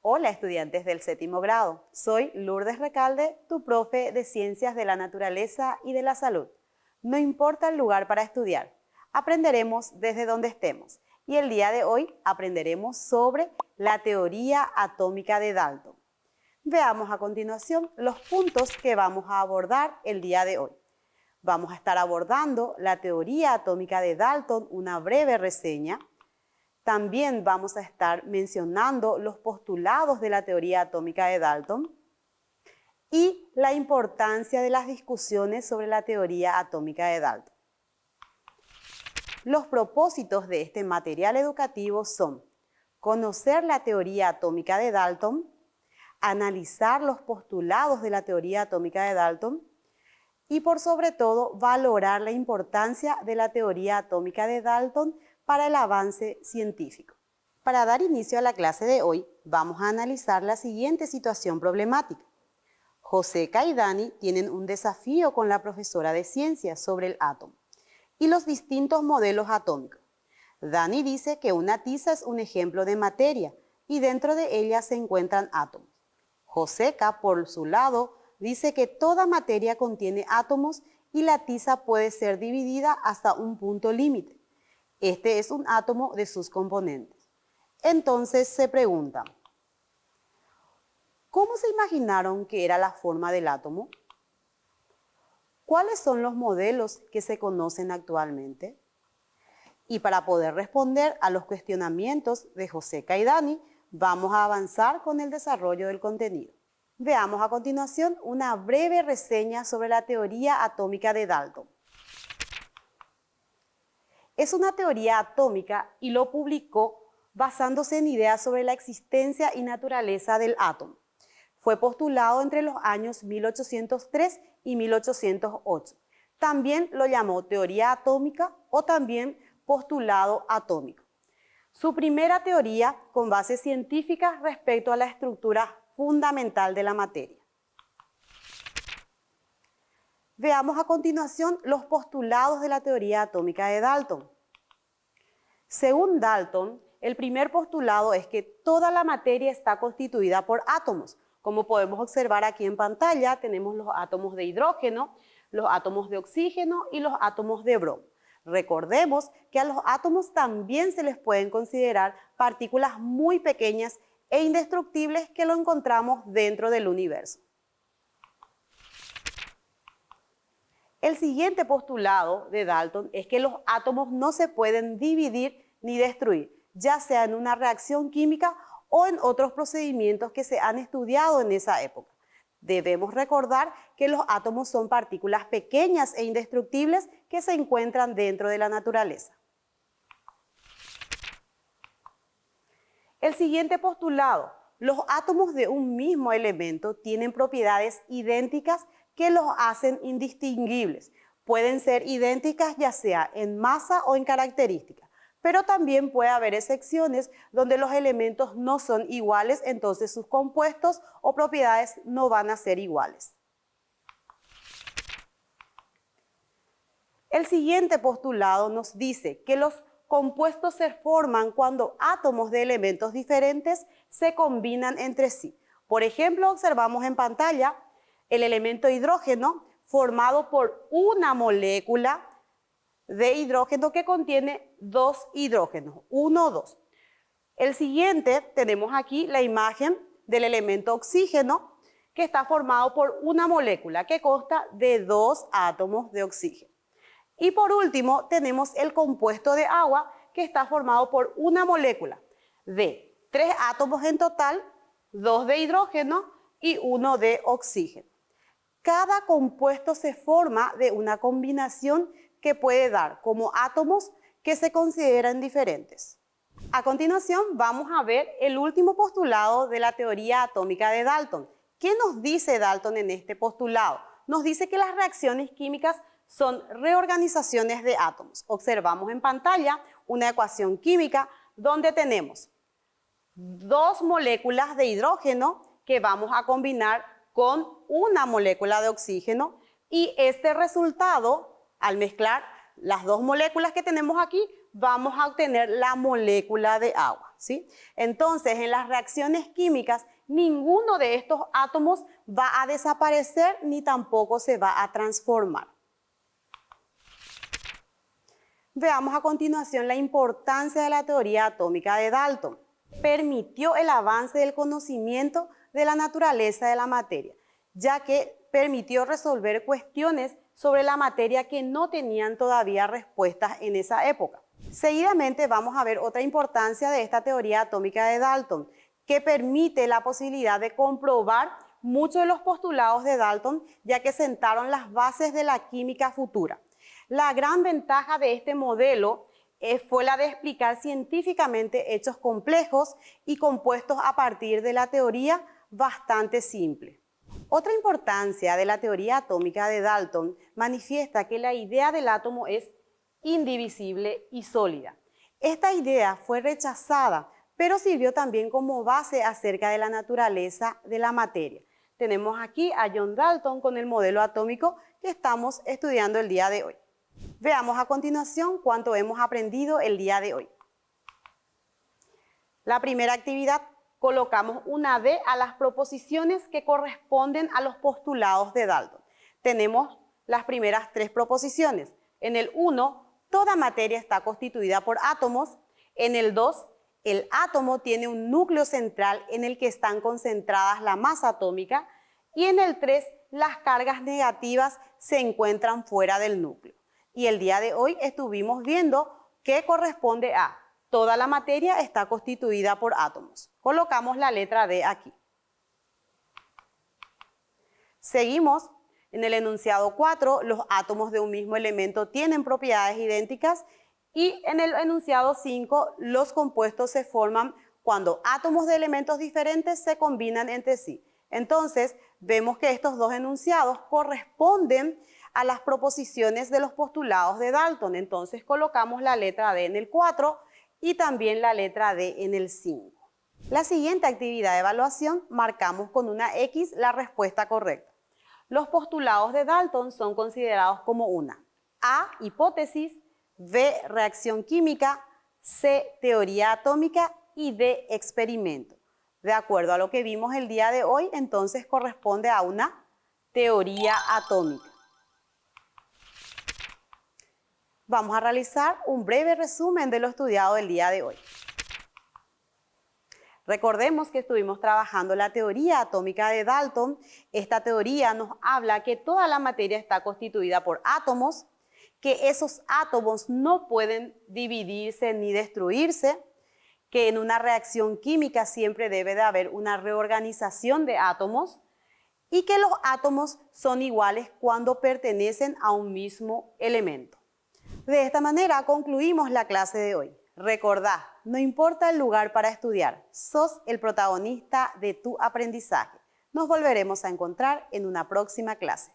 Hola estudiantes del séptimo grado, soy Lourdes Recalde, tu profe de Ciencias de la Naturaleza y de la Salud. No importa el lugar para estudiar, aprenderemos desde donde estemos y el día de hoy aprenderemos sobre la teoría atómica de Dalton. Veamos a continuación los puntos que vamos a abordar el día de hoy. Vamos a estar abordando la teoría atómica de Dalton, una breve reseña. También vamos a estar mencionando los postulados de la teoría atómica de Dalton y la importancia de las discusiones sobre la teoría atómica de Dalton. Los propósitos de este material educativo son conocer la teoría atómica de Dalton, analizar los postulados de la teoría atómica de Dalton y por sobre todo valorar la importancia de la teoría atómica de Dalton para el avance científico. Para dar inicio a la clase de hoy, vamos a analizar la siguiente situación problemática. Joseca y Dani tienen un desafío con la profesora de ciencias sobre el átomo y los distintos modelos atómicos. Dani dice que una tiza es un ejemplo de materia y dentro de ella se encuentran átomos. Joseca, por su lado, dice que toda materia contiene átomos y la tiza puede ser dividida hasta un punto límite. Este es un átomo de sus componentes. Entonces se preguntan, ¿cómo se imaginaron que era la forma del átomo? ¿Cuáles son los modelos que se conocen actualmente? Y para poder responder a los cuestionamientos de Joseca y Dani, vamos a avanzar con el desarrollo del contenido. Veamos a continuación una breve reseña sobre la teoría atómica de Dalton. Es una teoría atómica y lo publicó basándose en ideas sobre la existencia y naturaleza del átomo. Fue postulado entre los años 1803 y 1808. También lo llamó teoría atómica o también postulado atómico. Su primera teoría con base científica respecto a la estructura fundamental de la materia. Veamos a continuación los postulados de la teoría atómica de Dalton. Según Dalton, el primer postulado es que toda la materia está constituida por átomos. Como podemos observar aquí en pantalla, tenemos los átomos de hidrógeno, los átomos de oxígeno y los átomos de bromo. Recordemos que a los átomos también se les pueden considerar partículas muy pequeñas e indestructibles que lo encontramos dentro del universo. El siguiente postulado de Dalton es que los átomos no se pueden dividir ni destruir, ya sea en una reacción química o en otros procedimientos que se han estudiado en esa época. Debemos recordar que los átomos son partículas pequeñas e indestructibles que se encuentran dentro de la naturaleza. El siguiente postulado: los átomos de un mismo elemento tienen propiedades idénticas que los hacen indistinguibles. Pueden ser idénticas ya sea en masa o en características, pero también puede haber excepciones donde los elementos no son iguales, entonces sus compuestos o propiedades no van a ser iguales. El siguiente postulado nos dice que los compuestos se forman cuando átomos de elementos diferentes se combinan entre sí. Por ejemplo, observamos en pantalla el elemento hidrógeno formado por una molécula de hidrógeno que contiene dos hidrógenos, 1, 2. El siguiente, tenemos aquí la imagen del elemento oxígeno que está formado por una molécula que consta de 2 átomos de oxígeno. Y por último, tenemos el compuesto de agua que está formado por una molécula de 3 átomos en total, 2 de hidrógeno y 1 de oxígeno. Cada compuesto se forma de una combinación que puede dar como átomos que se consideran diferentes. A continuación vamos a ver el último postulado de la teoría atómica de Dalton. ¿Qué nos dice Dalton en este postulado? Nos dice que las reacciones químicas son reorganizaciones de átomos. Observamos en pantalla una ecuación química donde tenemos 2 moléculas de hidrógeno que vamos a combinar con una molécula de oxígeno y este resultado, al mezclar las 2 moléculas que tenemos aquí, vamos a obtener la molécula de agua, ¿sí? Entonces, en las reacciones químicas, ninguno de estos átomos va a desaparecer ni tampoco se va a transformar. Veamos a continuación la importancia de la teoría atómica de Dalton. Permitió el avance del conocimiento de la naturaleza de la materia, ya que permitió resolver cuestiones sobre la materia que no tenían todavía respuestas en esa época. Seguidamente vamos a ver otra importancia de esta teoría atómica de Dalton, que permite la posibilidad de comprobar muchos de los postulados de Dalton, ya que sentaron las bases de la química futura. La gran ventaja de este modelo fue la de explicar científicamente hechos complejos y compuestos a partir de la teoría bastante simple. Otra importancia de la teoría atómica de Dalton manifiesta que la idea del átomo es indivisible y sólida. Esta idea fue rechazada, pero sirvió también como base acerca de la naturaleza de la materia. Tenemos aquí a John Dalton con el modelo atómico que estamos estudiando el día de hoy. Veamos a continuación cuánto hemos aprendido el día de hoy. La primera actividad, colocamos una D a las proposiciones que corresponden a los postulados de Dalton. Tenemos las primeras 3 proposiciones. En el 1, toda materia está constituida por átomos. En el 2, el átomo tiene un núcleo central en el que están concentradas la masa atómica. Y en el 3, las cargas negativas se encuentran fuera del núcleo. Y el día de hoy estuvimos viendo que corresponde a toda la materia está constituida por átomos. Colocamos la letra D aquí. Seguimos en el enunciado 4, los átomos de un mismo elemento tienen propiedades idénticas y en el enunciado 5, los compuestos se forman cuando átomos de elementos diferentes se combinan entre sí. Entonces, vemos que estos 2 enunciados corresponden a las proposiciones de los postulados de Dalton. Entonces colocamos la letra D en el 4 y también la letra D en el 5. La siguiente actividad de evaluación marcamos con una X la respuesta correcta. Los postulados de Dalton son considerados como una A, hipótesis, B, reacción química, C, teoría atómica y D, experimento. De acuerdo a lo que vimos el día de hoy, entonces corresponde a una teoría atómica. Vamos a realizar un breve resumen de lo estudiado el día de hoy. Recordemos que estuvimos trabajando la teoría atómica de Dalton. Esta teoría nos habla que toda la materia está constituida por átomos, que esos átomos no pueden dividirse ni destruirse, que en una reacción química siempre debe de haber una reorganización de átomos y que los átomos son iguales cuando pertenecen a un mismo elemento. De esta manera concluimos la clase de hoy. Recordá, no importa el lugar para estudiar, sos el protagonista de tu aprendizaje. Nos volveremos a encontrar en una próxima clase.